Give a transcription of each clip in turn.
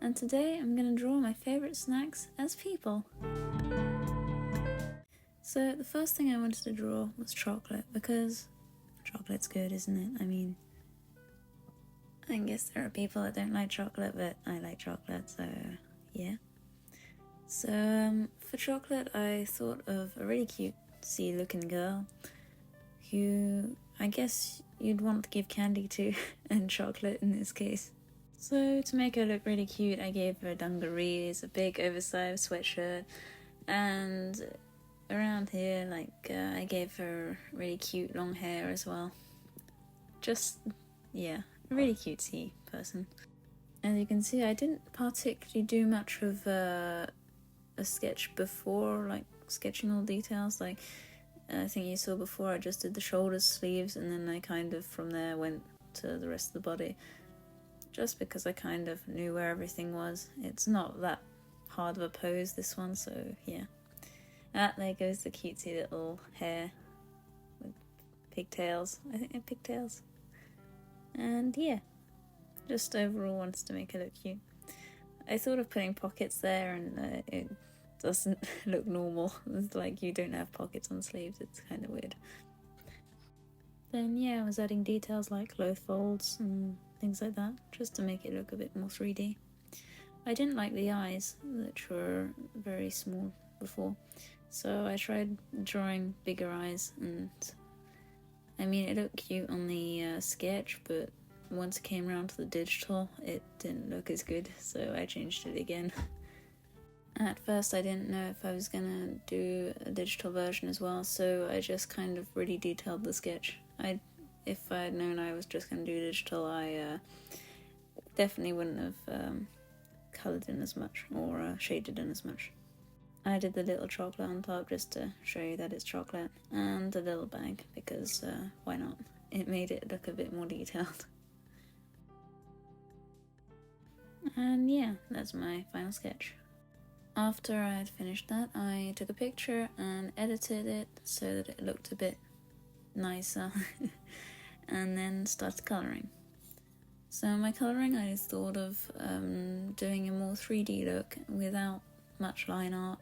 and today I'm gonna draw my favourite snacks as people. So the first thing I wanted to draw was chocolate, because chocolate's good, isn't it? I mean, I guess there are people that don't like chocolate, but I like chocolate, so yeah. So for chocolate I thought of a really cutesy looking girl who I guess you'd want to give candy to, and chocolate in this case. So to make her look really cute, I gave her dungarees, a big oversized sweatshirt, and around here, I gave her really cute long hair as well. Just, yeah, a really cutesy person. As you can see, I didn't particularly do much of a sketch before, like sketching all details. Like I think you saw before, I just did the shoulders, sleeves, and then I kind of from there went to the rest of the body. Just because I kind of knew where everything was. It's not that hard of a pose, this one, so yeah. There goes the cutesy little hair with pigtails. I think they're pigtails. And yeah, just overall wants to make it look cute. I thought of putting pockets there, and it doesn't look normal. It's like you don't have pockets on sleeves, it's kind of weird. Then yeah, I was adding details like cloth folds and things like that, just to make it look a bit more 3D. I didn't like the eyes, which were very small before, so I tried drawing bigger eyes, and I mean it looked cute on the sketch, but once it came around to the digital it didn't look as good, so I changed it again. At first I didn't know if I was gonna do a digital version as well, so I just kind of really detailed the sketch. If I had known I was just going to do digital, I definitely wouldn't have coloured in as much or shaded in as much. I did the little chocolate on top just to show you that it's chocolate, and the little bag because why not? It made it look a bit more detailed. And yeah, that's my final sketch. After I had finished that, I took a picture and edited it so that it looked a bit nicer. And then started colouring. So my colouring, I thought of doing a more 3D look without much line art.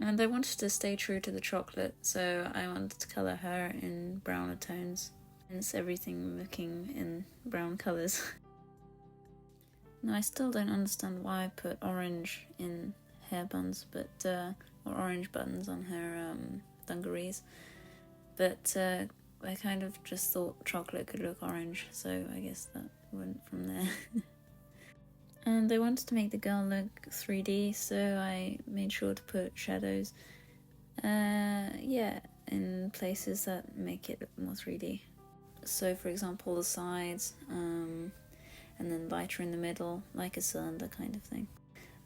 And I wanted to stay true to the chocolate, so I wanted to colour her in browner tones, hence everything looking in brown colours. Now I still don't understand why I put orange in hair buns, or orange buttons on her dungarees, but I kind of just thought chocolate could look orange, so I guess that went from there. And I wanted to make the girl look 3D, so I made sure to put shadows, in places that make it look more 3D. So for example the sides, and then lighter in the middle, like a cylinder kind of thing.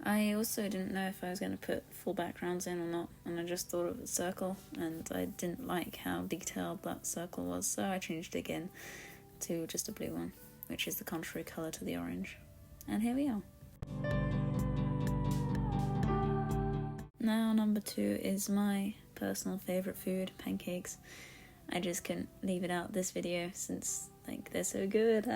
I also didn't know if I was going to put full backgrounds in or not, and I just thought of a circle, and I didn't like how detailed that circle was, so I changed it again to just a blue one, which is the contrary colour to the orange. And here we are. Now number 2 is my personal favourite food, pancakes. I just couldn't leave it out this video since they're so good.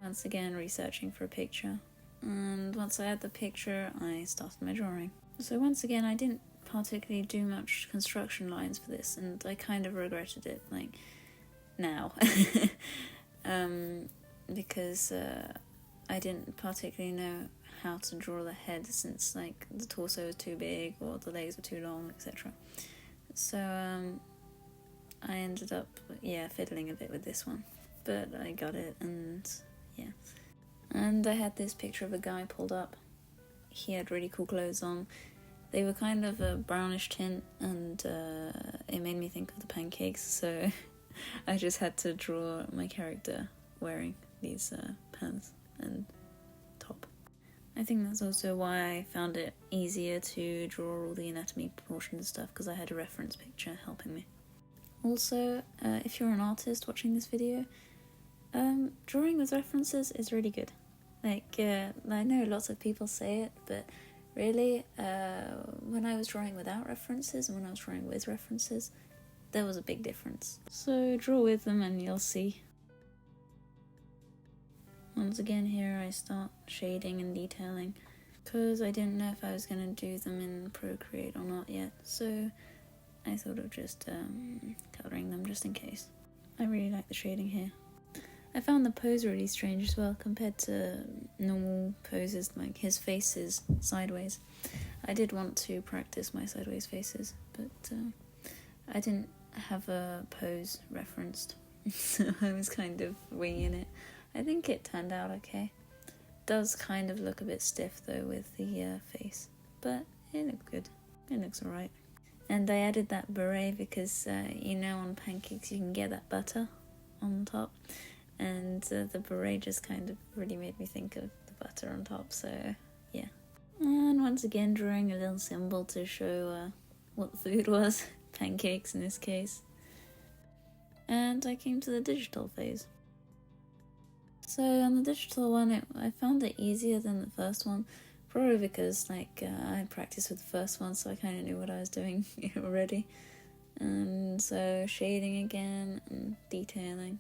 Once again researching for a picture. And once I had the picture, I started my drawing. So once again, I didn't particularly do much construction lines for this, and I kind of regretted it, now. Because I didn't particularly know how to draw the head, since the torso was too big or the legs were too long, etc. So I ended up, fiddling a bit with this one. But I got it, and yeah. And I had this picture of a guy pulled up. He had really cool clothes on. They were kind of a brownish tint, and it made me think of the pancakes, so I just had to draw my character wearing these pants and top. I think that's also why I found it easier to draw all the anatomy proportions and stuff, because I had a reference picture helping me. Also, if you're an artist watching this video, drawing with references is really good. I know lots of people say it, but really, when I was drawing without references and when I was drawing with references, there was a big difference. So draw with them and you'll see. Once again here I start shading and detailing, because I didn't know if I was going to do them in Procreate or not yet, so I thought of just colouring them just in case. I really like the shading here. I found the pose really strange as well compared to normal poses, like his face is sideways. I did want to practice my sideways faces, but I didn't have a pose referenced, so I was kind of winging it. I think it turned out okay. Does kind of look a bit stiff though with the face, but it looked good. It looks alright. And I added that beret because you know, on pancakes you can get that butter on top, and the beret just kind of really made me think of the butter on top, so yeah. And once again drawing a little symbol to show what the food was, pancakes in this case. And I came to the digital phase. So on the digital one, I found it easier than the first one, probably because like I practiced with the first one, so I kind of knew what I was doing already. And so shading again and detailing.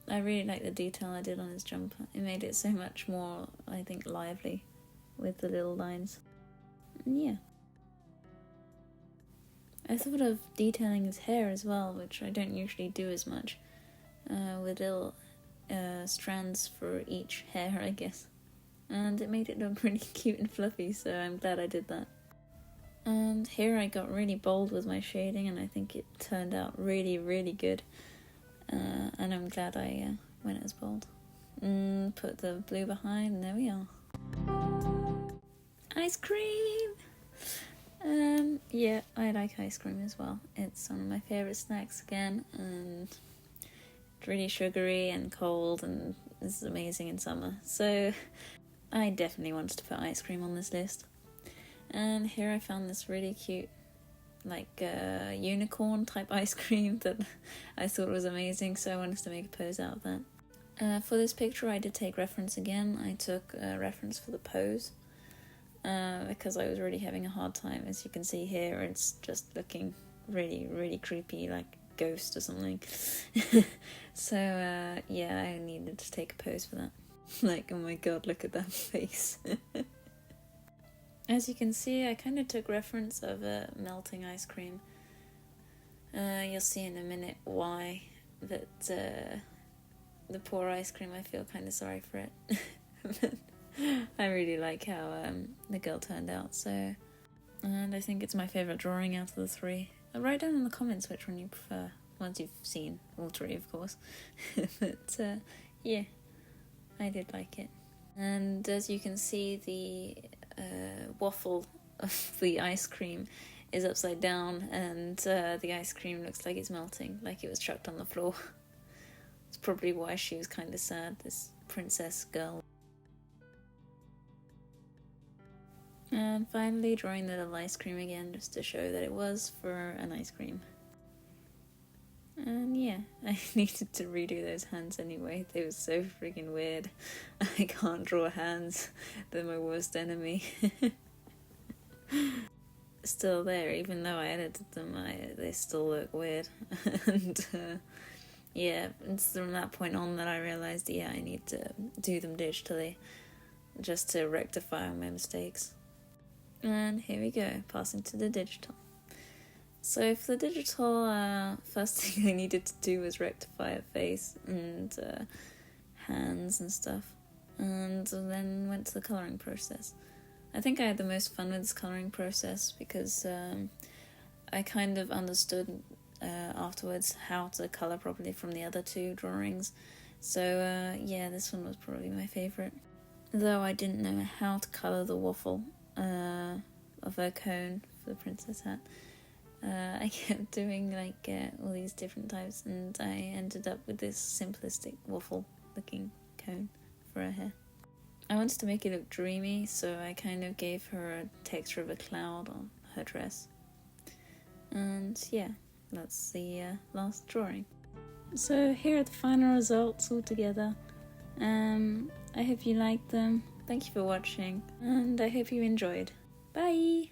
I really like the detail I did on his jumper. It made it so much more, I think, lively with the little lines. And yeah. I thought of detailing his hair as well, which I don't usually do as much, with little strands for each hair, I guess. And it made it look really cute and fluffy, so I'm glad I did that. And here I got really bold with my shading, and I think it turned out really, really good. And I'm glad I went as bold. Put the blue behind, and there we are. Ice cream! Yeah, I like ice cream as well. It's one of my favourite snacks again, and it's really sugary and cold, and this is amazing in summer. So I definitely wanted to put ice cream on this list. And here I found this really cute, like unicorn type ice cream that I thought was amazing, so I wanted to make a pose out of that. For this picture I did take reference again. I took reference for the pose because I was really having a hard time. As you can see here, it's just looking really, really creepy, like a ghost or something. So yeah, I needed to take a pose for that. Like, oh my god, look at that face. As you can see, I kind of took reference of melting ice cream. You'll see in a minute why, but the poor ice cream, I feel kind of sorry for it. But I really like how the girl turned out, so... And I think it's my favourite drawing out of the three. Write down in the comments which one you prefer, once you've seen all three, of course. But yeah, I did like it. And as you can see, the waffle of the ice cream is upside down, and the ice cream looks like it's melting, like it was chucked on the floor. It's probably why she was kind of sad, this princess girl. And finally drawing the little ice cream again, just to show that it was for an ice cream. And yeah, I needed to redo those hands anyway. They were so freaking weird. I can't draw hands. They're my worst enemy. Still there, even though I edited them, they still look weird. And yeah, it's from that point on that I realised, yeah, I need to do them digitally, just to rectify my mistakes. And here we go, passing to the digital. So for the digital, first thing I needed to do was rectify a face and hands and stuff, and then went to the colouring process. I think I had the most fun with this colouring process because I kind of understood afterwards how to colour properly from the other two drawings. So yeah, this one was probably my favourite. Though I didn't know how to colour the waffle of her cone for the princess hat. I kept doing like all these different types, and I ended up with this simplistic waffle looking cone for her hair. I wanted to make it look dreamy, so I kind of gave her a texture of a cloud on her dress. And yeah, that's the last drawing. So here are the final results all together. I hope you liked them. Thank you for watching, and I hope you enjoyed. Bye!